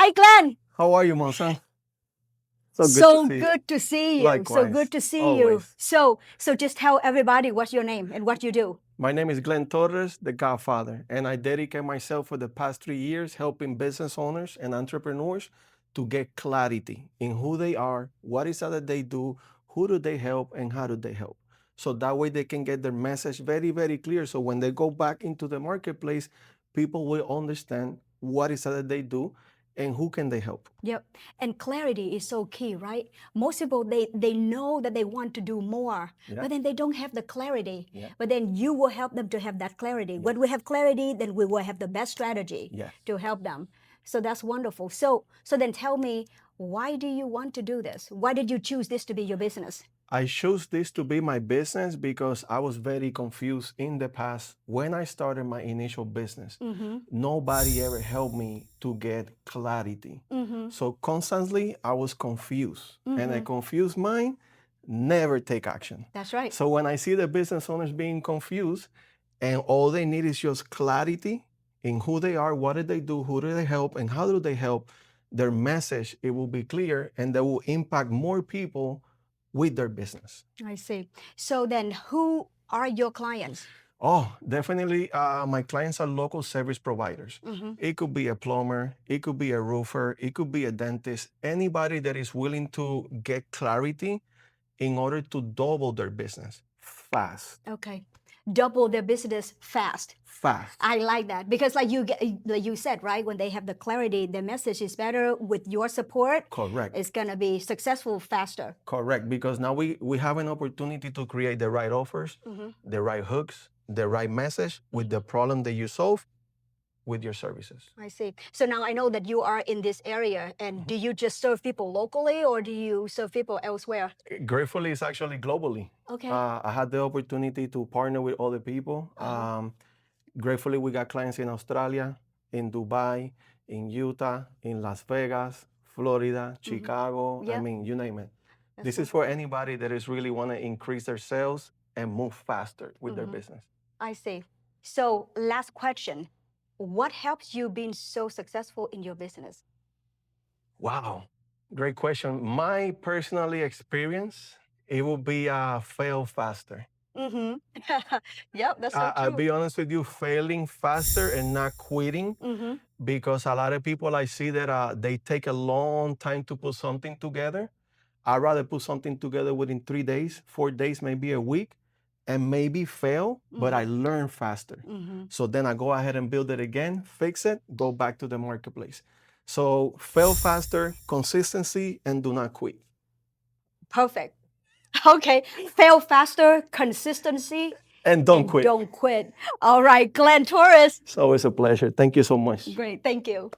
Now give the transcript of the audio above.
Hi, Glenn. How are you, Moza? So good to see you. Likewise. So good to see Always. you. So just tell everybody what's your name and what you do. My name is Glenn Torres, the Godfather, and I dedicate myself for the past 3 years helping business owners and entrepreneurs to get clarity in who they are, what is it that they do, who do they help, and how do they help. So that way they can get their message very, very clear. So when they go back into the marketplace, people will understand what is it that they do and who can they help. Yep. And clarity is so key, right? Most people, they know that they want to do more, but then they don't have the clarity. But then you will help them to have that clarity. When we have clarity, then we will have the best strategy to help them. So that's wonderful. So then tell me, why do you want to do this? Why did you choose this to be your business? I chose this to be my business because I was very confused in the past. When I started my initial business, nobody ever helped me to get clarity. So constantly I was confused, and a confused mind never take action. That's right. So when I see the business owners being confused and all they need is just clarity in who they are, what do they do, who do they help, and how do they help, their message, it will be clear and they will impact more people with their business. I see. So then who are your clients? Oh, definitely. My clients are local service providers. It could be a plumber, it could be a roofer, it could be a dentist, anybody that is willing to get clarity in order to double their business fast. Okay. Double their business fast. Fast. I like that because like you said, right? When they have the clarity, the message is better with your support. Correct. It's going to be successful faster. Correct. Because now we have an opportunity to create the right offers, the right hooks, the right message with the problem that you solve with your services. I see. So now I know that you are in this area, and do you just serve people locally or do you serve people elsewhere? Gratefully, it's actually globally. Okay. I had the opportunity to partner with other people. Gratefully, we got clients in Australia, in Dubai, in Utah, in Las Vegas, Florida, Chicago. I mean, you name it. This is for anybody that is really want to increase their sales and move faster with their business. I see. So last question. What helps you being so successful in your business? Wow, great question. My personally experience, it will be fail faster. Yep, that's so true. I'll be honest with you, failing faster and not quitting, because a lot of people I see that they take a long time to put something together. I'd rather put something together within 3 days, 4 days, maybe a week, and maybe fail, but I learn faster. So then I go ahead and build it again, fix it, go back to the marketplace. So fail faster, consistency, and do not quit. Perfect. Okay, fail faster, consistency, and don't quit. Don't quit. All right, Glenn Torres. It's always a pleasure. Thank you so much. Great, thank you.